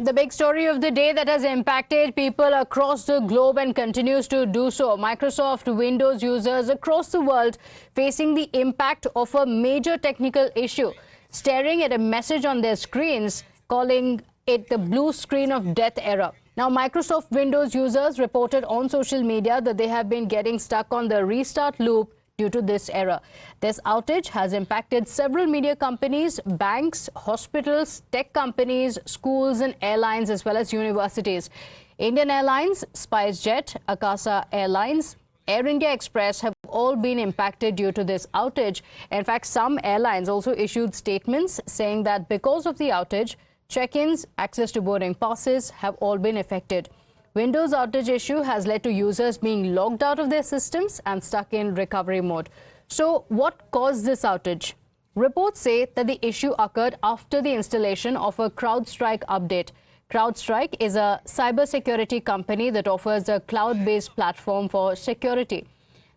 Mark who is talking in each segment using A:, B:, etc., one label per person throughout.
A: The big story of the day that has impacted people across the globe and continues to do so. Microsoft Windows users across the world facing the impact of a major technical issue, staring at a message on their screens, calling it the blue screen of death error. Now, Microsoft Windows users reported on social media that they have been getting stuck on the restart loop due to this error. This outage has impacted several media companies, banks, hospitals, tech companies, schools and airlines as well as universities. Indian Airlines, SpiceJet, Akasa Airlines, Air India Express have all been impacted due to this outage. In fact, some airlines also issued statements saying that because of the outage, check-ins, access to boarding passes have all been affected. Windows outage issue has led to users being logged out of their systems and stuck in recovery mode. So what caused this outage? Reports say that the issue occurred after the installation of a CrowdStrike update. CrowdStrike is a cybersecurity company that offers a cloud-based platform for security.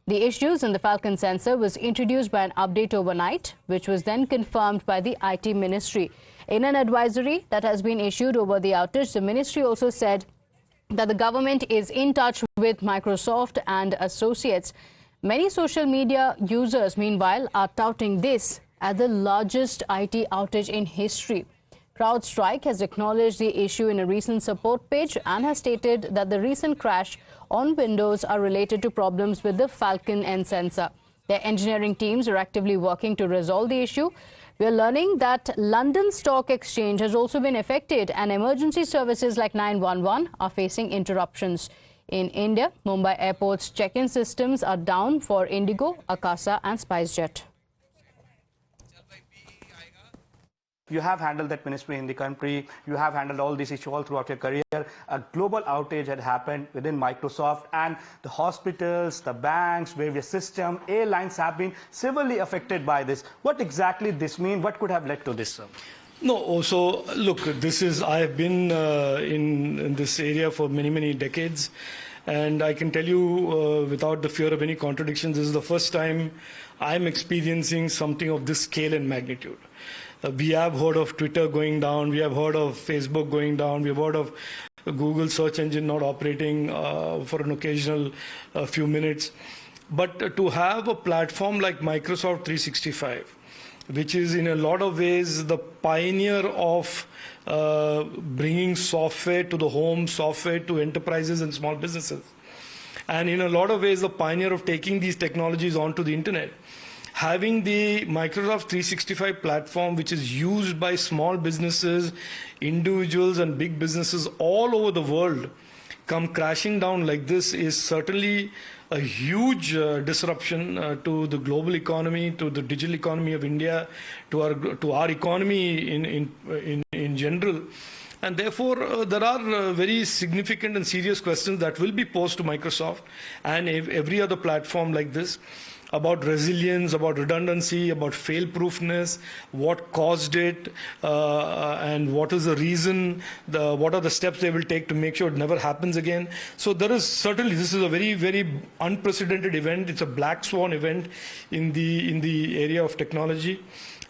A: The issues in the Falcon sensor was introduced by an update overnight, which was then confirmed by the IT ministry. In an advisory that has been issued over the outage, the ministry also said that the government is in touch with Microsoft and associates. Many social media users, meanwhile, are touting this as the largest IT outage in history. CrowdStrike has acknowledged the issue in a recent support page and has stated that the recent crash on Windows are related to problems with the Falcon N sensor. Their engineering teams are actively working to resolve the issue. We are learning that London Stock Exchange has also been affected and emergency services like 911 are facing interruptions. In India, Mumbai airport's check-in systems are down for Indigo, Akasa and SpiceJet.
B: You have handled that ministry in the country. You have handled all these issues all throughout your career. A global outage had happened within Microsoft, and the hospitals, the banks, various systems, airlines have been severely affected by this. What exactly this means? What could have led to this?
C: No, so look, I have been in this area for many decades, and I can tell you without the fear of any contradictions, this is the first time I'm experiencing something of this scale and magnitude. We have heard of Twitter going down, we have heard of Facebook going down, we have heard of Google search engine not operating for an occasional few minutes. But to have a platform like Microsoft 365, which is in a lot of ways the pioneer of bringing software to the home, software to enterprises and small businesses, and in a lot of ways the pioneer of taking these technologies onto the internet. Having the Microsoft 365 platform, which is used by small businesses, individuals and big businesses all over the world, come crashing down like this is certainly a huge disruption to the global economy, to the digital economy of India, to our economy in general. And therefore, there are very significant and serious questions that will be posed to Microsoft and every other platform like this, about resilience, about redundancy, about fail-proofness, what caused it, and what is the reason, what are the steps they will take to make sure it never happens again. So there is certainly, this is a very unprecedented event. It's a black swan event in the area of technology.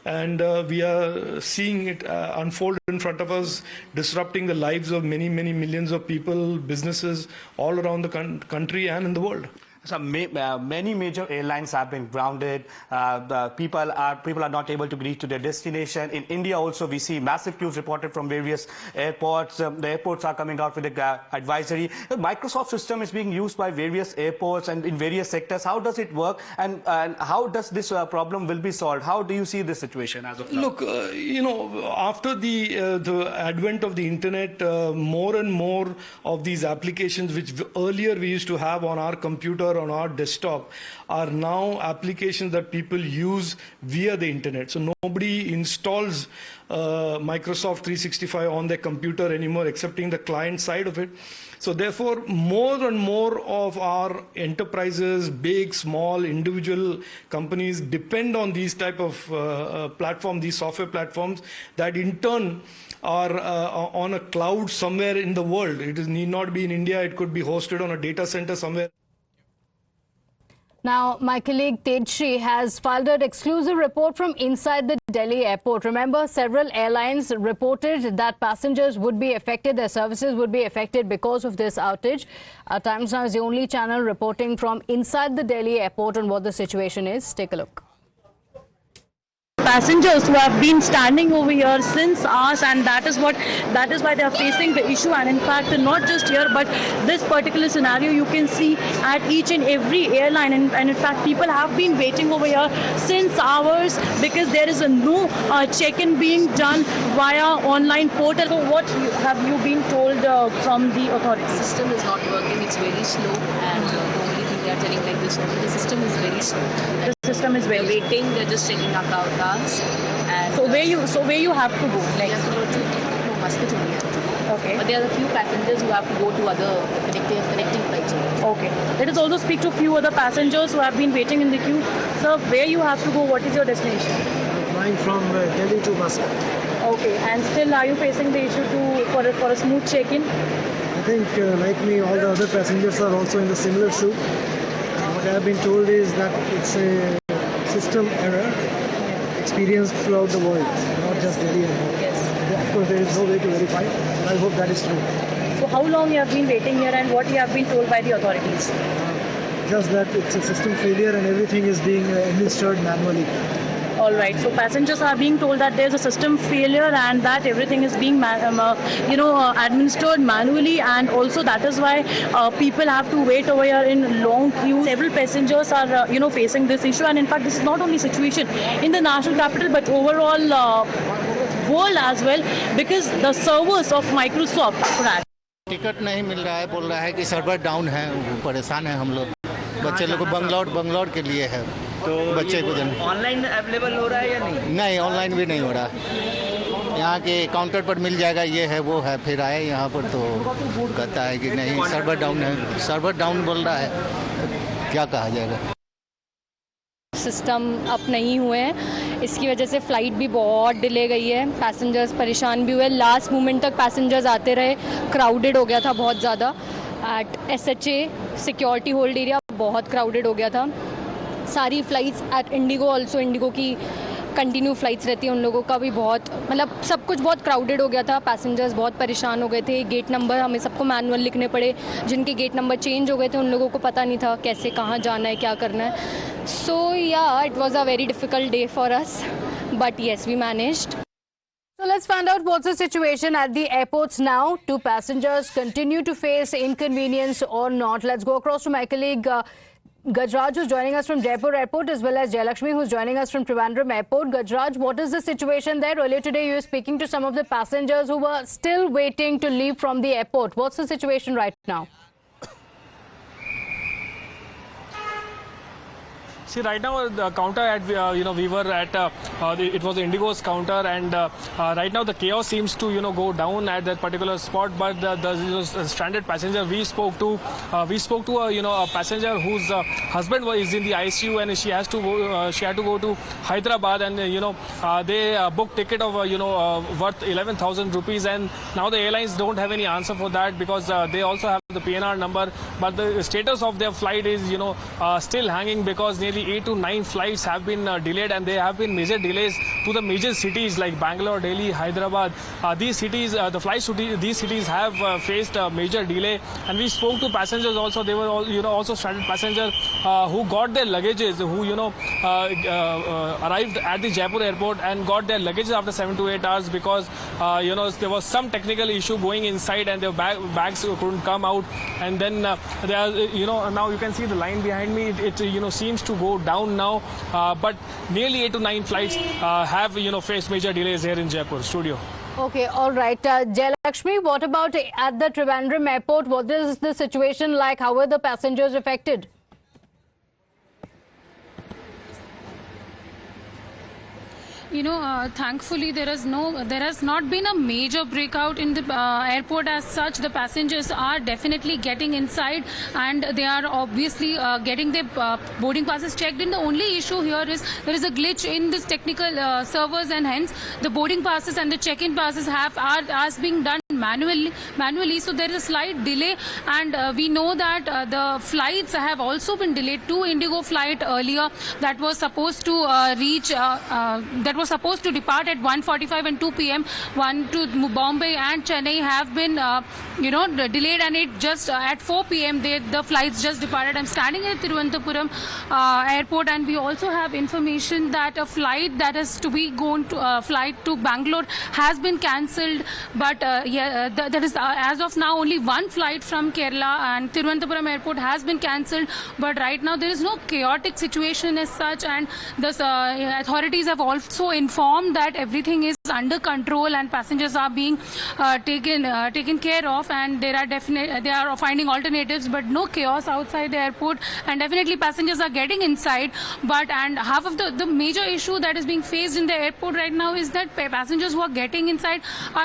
C: And we are seeing it unfold in front of us, disrupting the lives of many millions of people, businesses all around the country and in the world.
B: So many major airlines have been grounded. The people are not able to reach to their destination. In India also, we see massive queues reported from various airports. The airports are coming out with an advisory. The Microsoft system is being used by various airports and in various sectors. How does it work, and how does this problem will be solved? How do you see this situation as of now?
C: Look, after the advent of the internet, more and more of these applications, which earlier we used to have on our computer, on our desktop, are now applications that people use via the internet. So nobody installs Microsoft 365 on their computer anymore, excepting the client side of it. So therefore, more and more of our enterprises, big, small, individual companies depend on these type of platforms, these software platforms that in turn are on a cloud somewhere in the world. It need not be in India, it could be hosted on a data center somewhere.
A: Now, my colleague Tejshri has filed an exclusive report from inside the Delhi airport. Remember, several airlines reported that passengers would be affected, their services would be affected because of this outage. Times Now is the only channel reporting from inside the Delhi airport on what the situation is. Take a look.
D: Passengers who have been standing over here since hours, and that is why they are facing the issue. And in fact, not just here, but this particular scenario you can see at each and every airline, and in fact people have been waiting over here since hours because there is a no check-in being done via online portal. So what have you been told from the authorities?
E: The system is not working, it's very slow, and the only thing they are telling like this, the system is very slow.
D: The system is very
E: waiting, they're just checking our cards. And
D: so where you have to go?
E: Like, we have to go to Muscat only.
D: Okay.
E: But there are a few passengers who have to go to other connecting flights.
D: Okay. Let us also speak to a few other passengers who have been waiting in the queue. Sir, where you have to go? What is your destination?
F: Flying from Delhi to Muscat.
D: Okay. And still, are you facing the issue for a smooth check-in?
F: I think, like me, all the other passengers are also in the similar shoe. What I have been told is that it's a system error experienced throughout the world, not just Delhi.
D: Yes.
F: Of course, there is no way to verify, but I hope that is true.
D: So how long you have been waiting here, and what you have been told by the authorities?
F: Just that it's a system failure and everything is being administered manually.
D: All right. So passengers are being told that there's a system failure and that everything is being, administered manually, and also that is why people have to wait over here in long queues. Several passengers are, facing this issue, and in fact, this is not only situation in the national capital but overall world as well, because the servers of Microsoft crashed.
G: Ticket नहीं मिल रहा है, बोल रहा है कि server down है, परेशान है हम लोग। बच्चे लोग को बंगलौर के लिए है, तो बच्चे को
H: ऑनलाइन अवेलेबल हो रहा है या नहीं?
G: नहीं, ऑनलाइन भी नहीं हो रहा। यहाँ के काउंटर पर मिल जाएगा, ये है वो है, फिर आए यहाँ पर तो कहता है कि नहीं सर्वर डाउन है, सर्वर डाउन बोल रहा है, क्या कहा जाएगा।
I: सिस्टम अप नहीं हुए हैं, इसकी वजह से फ़्लाइट भी बहुत डिले गई है, पैसेंजर्स परेशान भी हुए, लास्ट मोमेंट तक पैसेंजर्स आते रहे, क्राउडेड हो गया था बहुत ज़्यादा। At SHA security hold area बहुत क्राउडेड हो गया था। सारी फ़्लाइट्स एट इंडिगो की कंटिन्यू फ़्लाइट्स रहती हैं, उन लोगों का भी बहुत, मतलब सब कुछ बहुत क्राउडेड हो गया था, पैसेंजर्स बहुत परेशान हो गए थे। गेट नंबर हमें सबको मैनुअल लिखने पड़े, जिनके गेट नंबर चेंज हो गए थे उन लोगों को पता नहीं था कैसे कहाँ जाना है, क्या करना है। सो या it was a very difficult day for us, but yes we managed.
A: So let's find out what's the situation at the airports now. Do passengers continue to face inconvenience or not? Let's go across to my colleague Gajraj, who's joining us from Jaipur Airport, as well as Jayalakshmi, who's joining us from Trivandrum Airport. Gajraj, what is the situation there? Earlier today, you were speaking to some of the passengers who were still waiting to leave from the airport. What's the situation right now?
J: See, right now the counter at we were at it was Indigo's counter, and right now the chaos seems to go down at that particular spot. But the stranded passenger we spoke to a passenger whose husband is in the ICU, and she had to go to Hyderabad, and they booked ticket of worth 11,000 rupees, and now the airlines don't have any answer for that because they also have the PNR number, but the status of their flight is still hanging because nearly 8 to 9 flights have been delayed, and there have been major delays to the major cities like Bangalore, Delhi, Hyderabad. These cities, the flights to these cities have faced a major delay, and we spoke to passengers also. They were all, also stranded passengers who got their luggages, who arrived at the Jaipur airport and got their luggages after 7 to 8 hours because there was some technical issue going inside and their bags couldn't come out, and then there are, now you can see the line behind me. It seems to go down now, but nearly 8 to 9 flights have faced major delays here in Jaipur studio.
A: Okay, all right. Jayalakshmi, what about at the Trivandrum airport? What is the situation like? How were the passengers affected?
K: Thankfully there has not been a major breakout in the airport as such. The passengers are definitely getting inside, and they are obviously getting their boarding passes checked in. The only issue here is there is a glitch in this technical servers, and hence the boarding passes and the check-in passes are being done manually. So there is a slight delay, and we know that the flights have also been delayed. 2 Indigo flight earlier that was supposed to depart at 1:45 and 2 p.m. One to Bombay and Chennai have been delayed, and it just at 4 p.m. the flights just departed. I'm standing at Thiruvananthapuram airport, and we also have information that a flight that is to be going to flight to Bangalore has been cancelled. But that is as of now only one flight from Kerala, and Thiruvananthapuram airport has been cancelled. But right now there is no chaotic situation as such, and the authorities have also informed that everything is under control and passengers are being taken care of, and they are finding alternatives, but no chaos outside the airport, and definitely passengers are getting inside. And half of the major issue that is being faced in the airport right now is that passengers who are getting inside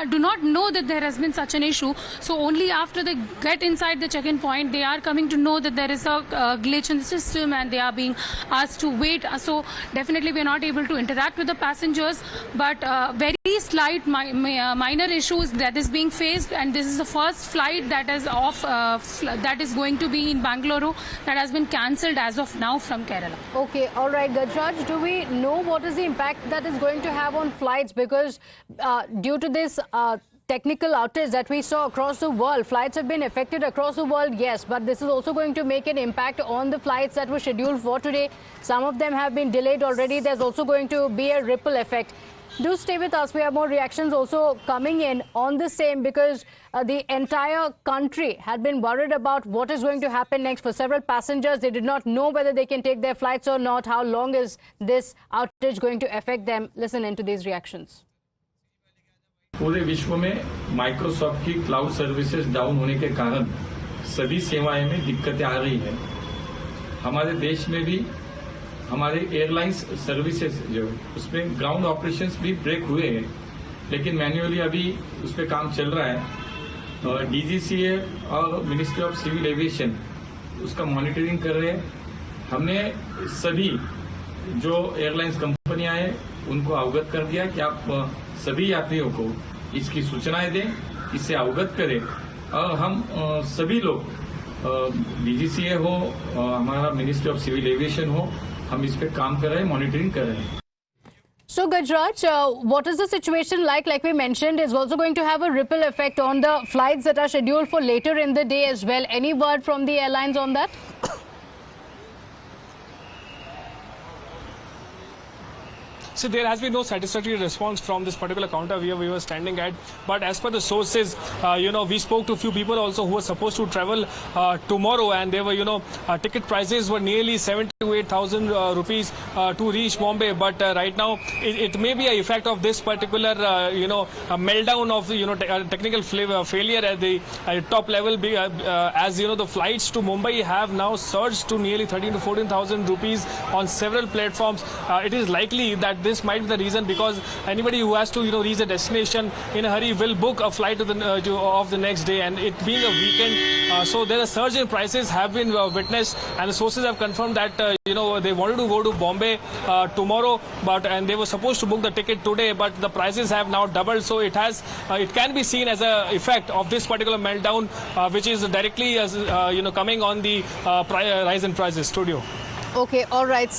K: do not know that there has been such an issue. So only after they get inside the check-in point, they are coming to know that there is a glitch in the system, and they are being asked to wait. So definitely we are not able to interact with the passengers, but very slight minor issues that is being faced, and this is the first flight that is that is going to be in Bangalore that has been cancelled as of now from Kerala.
A: Okay, all right, Gajraj, do we know what is the impact that is going to have on flights? Because due to this technical outage that we saw across the world, flights have been affected across the world, yes, but this is also going to make an impact on the flights that were scheduled for today. Some of them have been delayed already. There's also going to be a ripple effect. Do stay with us. We have more reactions also coming in on the same, because the entire country had been worried about what is going to happen next. For several passengers, they did not know whether they can take their flights or not. How long is this outage going to affect them? Listen into these reactions.
L: पूरे विश्व में Microsoft की cloud services down होने के कारण सभी सेवाएं में दिक्कतें आ रही हैं। हमारे देश में भी हमारे एयरलाइंस सर्विसेज जो उसमें ग्राउंड ऑपरेशंस भी ब्रेक हुए हैं, लेकिन मैन्युअली अभी उस पर काम चल रहा है। डीजीसीए और मिनिस्ट्री ऑफ सिविल एविएशन उसका मॉनिटरिंग कर रहे हैं। हमने सभी जो एयरलाइंस कंपनियां हैं उनको अवगत कर दिया कि आप सभी यात्रियों को इसकी सूचनाएं दें, इससे अवगत करें, और हम सभी लोग डीजीसीए हो, हमारा मिनिस्ट्री ऑफ सिविल एविएशन हो, हम इस पे काम कर रहे हैं, मॉनिटरिंग कर रहे हैं।
A: So Gajraj, what is the situation like? Like we mentioned, is also going to have a ripple effect on the flights that are scheduled for later in the day as well. Any word from the airlines on that?
J: So there has been no satisfactory response from this particular counter we were standing at. But as per the sources, we spoke to a few people also who were supposed to travel tomorrow, and they were, ticket prices were nearly 7,000 to 8,000 rupees to reach Bombay. But right now, it may be an effect of this particular, meltdown of, technical failure at the top level. As the flights to Mumbai have now surged to nearly 13,000 to 14,000 rupees on several platforms. It is likely that this might be the reason, because anybody who has to reach the destination in a hurry will book a flight of the next day, and it being a weekend, so there are surge in prices have been witnessed, and the sources have confirmed that they wanted to go to Bombay tomorrow, and they were supposed to book the ticket today, but the prices have now doubled. So it can be seen as a effect of this particular meltdown, which is directly coming on the rise in prices. Studio.
A: Okay, all right.